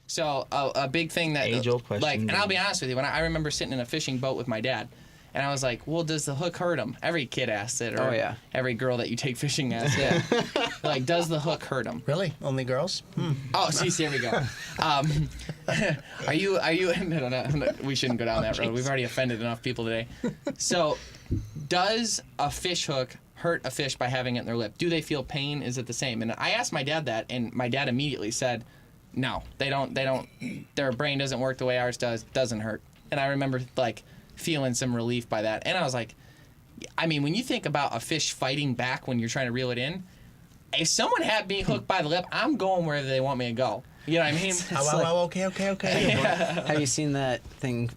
So a big thing that Age-old question. like, and I'll be honest with you, when I remember sitting in a fishing boat with my dad, and I was like, well, does the hook hurt him? Every kid asks it, or every girl that you take fishing asks it. Like, does the hook hurt him? Really? Only girls? Oh, see, there we go. Are you? No, we shouldn't go down that road. We've already offended enough people today. So, does a fish hook hurt a fish by having it in their lip? Do they feel pain? Is it the same? And I asked my dad that, and my dad immediately said, no, they don't. Their brain doesn't work the way ours does. Doesn't hurt. And I remember like feeling some relief by that. And I was like, I mean, when you think about a fish fighting back when you're trying to reel it in, if someone had me hooked by the lip, I'm going wherever they want me to go. You know what I mean? Okay. Have you seen that thing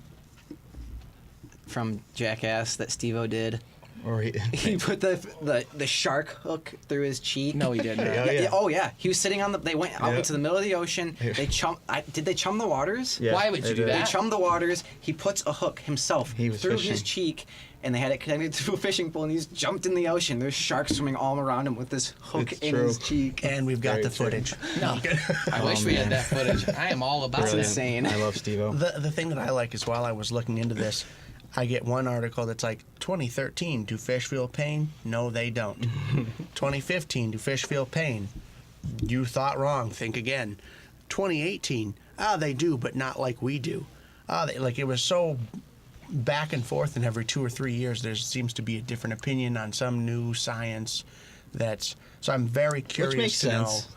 from Jackass that Steve-O did? Or He put the shark hook through his cheek. No, he didn't. Oh, Yeah. He was sitting on the. They went out into the middle of the ocean. They did they chum the waters? Yeah, Why would you do They that? chummed the waters. He puts a hook himself He was through fishing. his cheek, and they had it connected to a fishing pole, and he's jumped in the ocean. There's sharks swimming all around him with this hook It's in true. his cheek. And we've got Very the true. footage. No. I wish we had that footage. I am all about That's it. insane. I love Steve-O. The thing that I like is while I was looking into this, I get one article that's like 2013, do fish feel pain? No, they don't. 2015, do fish feel pain? You thought wrong, think again. 2018, they do, but not like we do. Like it was so back and forth, and every 2 or 3 years there seems to be a different opinion on some new science that's, so I'm very curious makes to know. sense.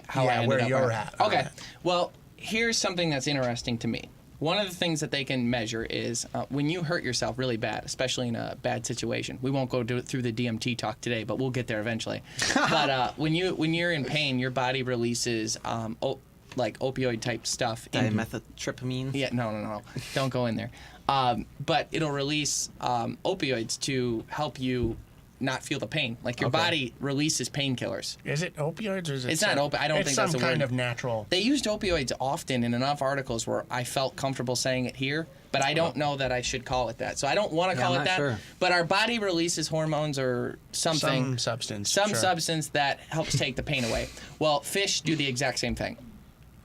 How I ended where up you're on it. at. Okay. Well, here's something that's interesting to me. One of the things that they can measure is when you hurt yourself really bad, especially in a bad situation. We won't go through the DMT talk today, but we'll get there eventually. But when you're in pain, your body releases like opioid type stuff. Dimethyltryptamine. Yeah, no. Don't go in there. But it'll release opioids to help you not feel the pain. Like your body releases painkillers. Is it opioids or is it? It's not I don't think that's a some kind word. of natural. They used opioids often in enough articles where I felt comfortable saying it here, but I don't know that I should call it that. So I don't want to call I'm it not that. sure. But our body releases hormones or something. Some substance. That helps take the pain away. Well, fish do the exact same thing.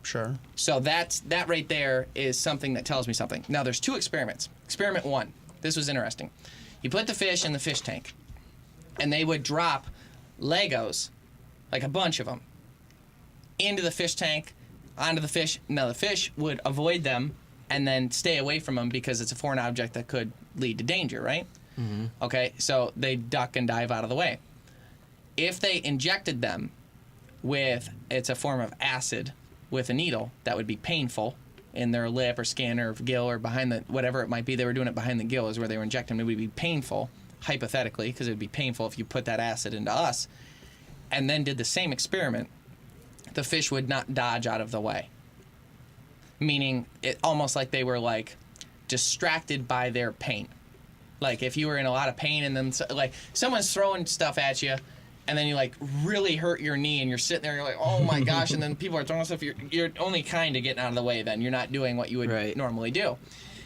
Sure. So that right there is something that tells me something. Now there's 2 experiments. Experiment 1. This was interesting. You put the fish in the fish tank, and they would drop Legos, like a bunch of them, into the fish tank, onto the fish. Now the fish would avoid them and then stay away from them because it's a foreign object that could lead to danger, right? Mm-hmm. Okay, so they duck and dive out of the way. If they injected them with, it's a form of acid, with a needle, that would be painful in their lip or skin or gill or behind the, whatever it might be. They were doing it behind the gill is where they were injecting them. It would be painful, hypothetically, because it would be painful if you put that acid into us, and then did the same experiment. The fish would not dodge out of the way. Meaning, it almost like they were like distracted by their pain. Like if you were in a lot of pain and then like someone's throwing stuff at you, and then you like really hurt your knee and you're sitting there, you're like, oh my gosh, and then people are throwing stuff, you're only kind of getting out of the way then. You're not doing what you would normally do.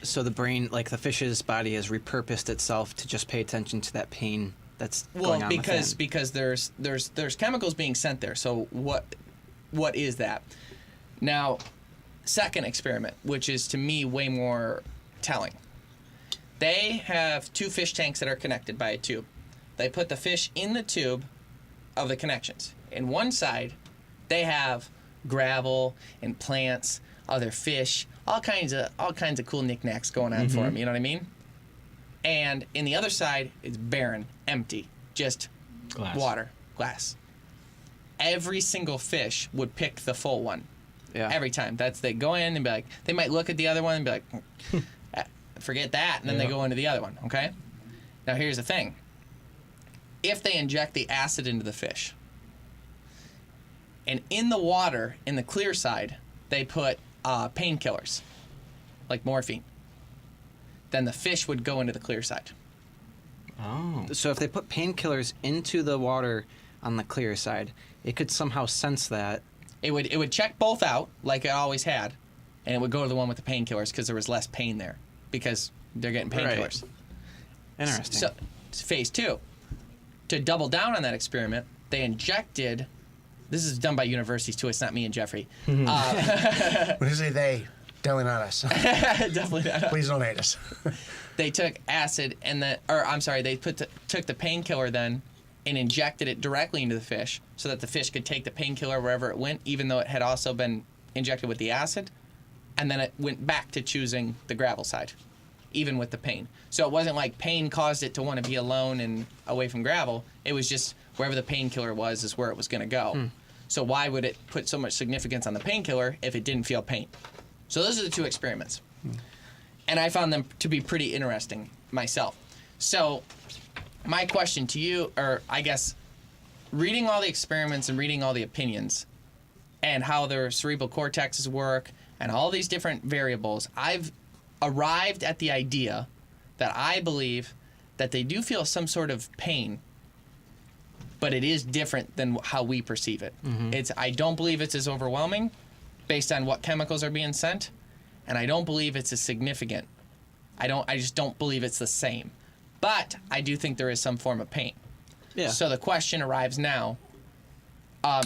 So the brain, like the fish's body, has repurposed itself to just pay attention to that pain that's going on because there's chemicals being sent there. So what is that? Now, second experiment, which is to me way more telling. They have 2 fish tanks that are connected by a tube. They put the fish in the tube of the connections. In one side, they have gravel and plants, other fish, all kinds of cool knickknacks going on for them. You know what I mean? And in the other side, it's barren, empty, just water, glass. Every single fish would pick the full one. Yeah. Every time. They go in and be like, they might look at the other one and be like, forget that, and then they go into the other one. Okay. Now here's the thing. If they inject the acid into the fish, and in the water, in the clear side, they put painkillers, like morphine, then the fish would go into the clear side. Oh. So if they put painkillers into the water on the clear side, it could somehow sense that. It would check both out, like it always had, and it would go to the one with the painkillers because there was less pain there, because they're getting painkillers. Right. Interesting. So, phase 2. To double down on that experiment, they injected This is done by universities too. It's not me and Jeffrey. When you say they, definitely not us. Definitely not. Please don't hate us. They took acid they took the painkiller then and injected it directly into the fish so that the fish could take the painkiller wherever it went, even though it had also been injected with the acid. And then it went back to choosing the gravel side, even with the pain. So it wasn't like pain caused it to want to be alone and away from gravel. It was just wherever the painkiller was is where it was going to go. So why would it put so much significance on the painkiller if it didn't feel pain? So those are the two experiments. And I found them to be pretty interesting myself. So my question to you, or I guess reading all the experiments and reading all the opinions and how their cerebral cortexes work and all these different variables, I've arrived at the idea that I believe that they do feel some sort of pain, but it is different than how we perceive it. I don't believe it's as overwhelming based on what chemicals are being sent, and I don't believe it's as significant. I just don't believe it's the same. But I do think there is some form of pain. Yeah. So the question arrives now.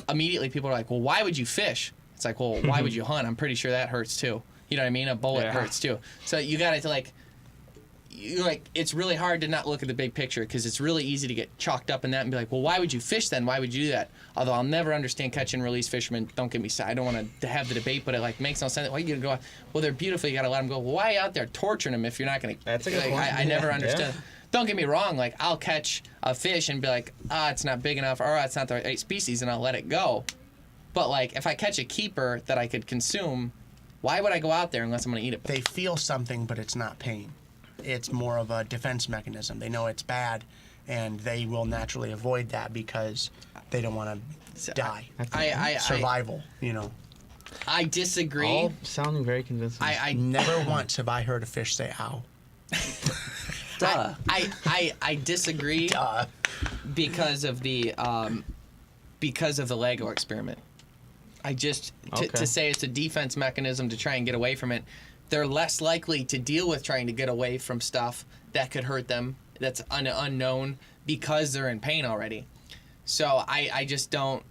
Immediately people are like, well, why would you fish? It's like, well, why would you hunt? I'm pretty sure that hurts too. You know what I mean? A bullet hurts too. So you got to it's really hard to not look at the big picture because it's really easy to get chalked up in that and be like, well, why would you fish then? Why would you do that? Although I'll never understand catch and release fishermen. Don't get me started. I don't want to have the debate, but it makes no sense. Why are you going to go, well, they're beautiful. You got to let them go. Well, why are you out there torturing them if you're not going to? That's a good point. I never understood. Yeah. Don't get me wrong. I'll catch a fish and be like, it's not big enough, or it's not the right species, and I'll let it go. But if I catch a keeper that I could consume, why would I go out there unless I'm going to eat it? They feel something, but it's not pain. It's more of a defense mechanism. They know it's bad, and they will naturally avoid that because they don't want to die. Survival, I disagree. All sounding very convincing. I never once have I heard a fish say "ow." Duh. I disagree because of the Lego experiment. To say it's a defense mechanism to try and get away from it, they're less likely to deal with trying to get away from stuff that could hurt them, that's unknown, because they're in pain already. So I just don't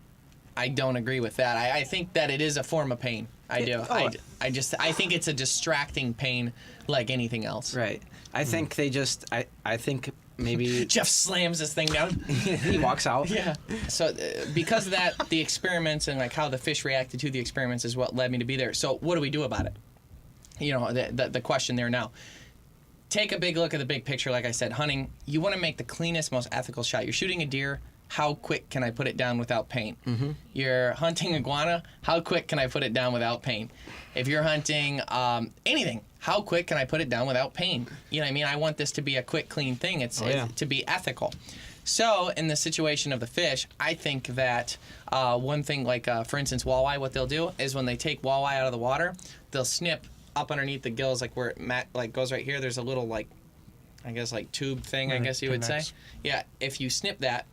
agree with that. I think that it is a form of pain. I do. I think it's a distracting pain like anything else. Right. I think they just. I think maybe Jeff slams this thing down. he walks out. Yeah. So because of that, the experiments and how the fish reacted to the experiments is what led me to be there. So what do we do about it? The question there now. Take a big look at the big picture. Like I said, hunting, you want to make the cleanest, most ethical shot. You're shooting a deer. How quick can I put it down without pain? Mm-hmm. You're hunting iguana. How quick can I put it down without pain? If you're hunting anything, how quick can I put it down without pain? You know what I mean? I want this to be a quick, clean thing. It's to be ethical. So in the situation of the fish, I think that one thing, for instance, walleye, what they'll do is when they take walleye out of the water, they'll snip up underneath the gills, where it goes right here. There's a little tube thing, I guess you would say. Yeah, if you snip that,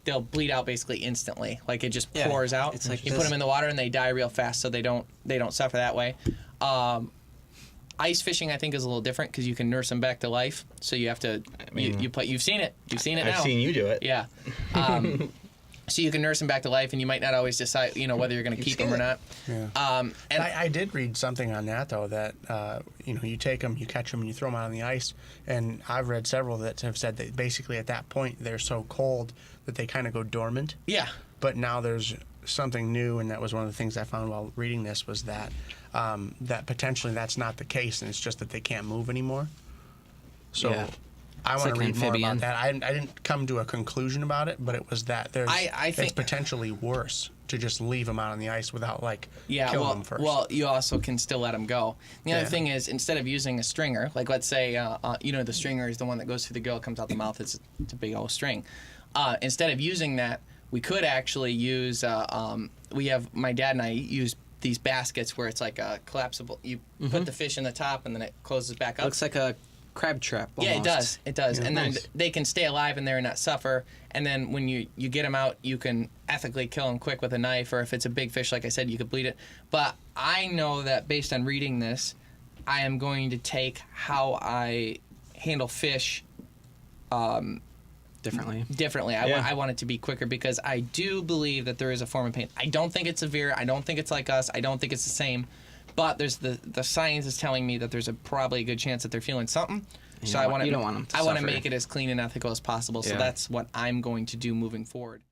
they'll bleed out basically instantly. It just pours out. It's like you put them in the water and they die real fast, so they don't suffer that way. Ice fishing, I think, is a little different because you can nurse them back to life. So you have to. You've seen it. You've seen it now. I've seen you do it. Yeah. So you can nurse them back to life, and you might not always decide, whether you're going to keep them or not. Yeah. And I did read something on that though that you take them, you catch them, and you throw them out on the ice. And I've read several that have said that basically at that point they're so cold that they kind of go dormant. Yeah. But now there's something new, and that was one of the things I found while reading this was that that potentially that's not the case, and it's just that they can't move anymore. So. Yeah. I want to read more amphibian. about that. I didn't come to a conclusion about it, but it was that I think it's potentially worse to just leave them out on the ice without killing them first. Well, you also can still let them go. The other thing is, instead of using a stringer, let's say the stringer is the one that goes through the gill, comes out the mouth. It's a big old string. Instead of using that, we could actually use. My dad and I use these baskets where it's like a collapsible. You put the fish in the top and then it closes back up. Looks like a crab trap almost. Yeah, it does. Yeah, and nice. then they can stay alive in there and not suffer. And then when you get them out, you can ethically kill them quick with a knife, or if it's a big fish, like I said, you could bleed it. But I know that based on reading this, I am going to take how I handle fish differently. I want it to be quicker because I do believe that there is a form of pain. I don't think it's severe. I don't think it's like us. I don't think it's the same. But there's the science is telling me that there's probably a good chance that they're feeling something. So I want to. You don't want them to I want to suffer. make it as clean and ethical as possible. So Yeah. that's what I'm going to do moving forward.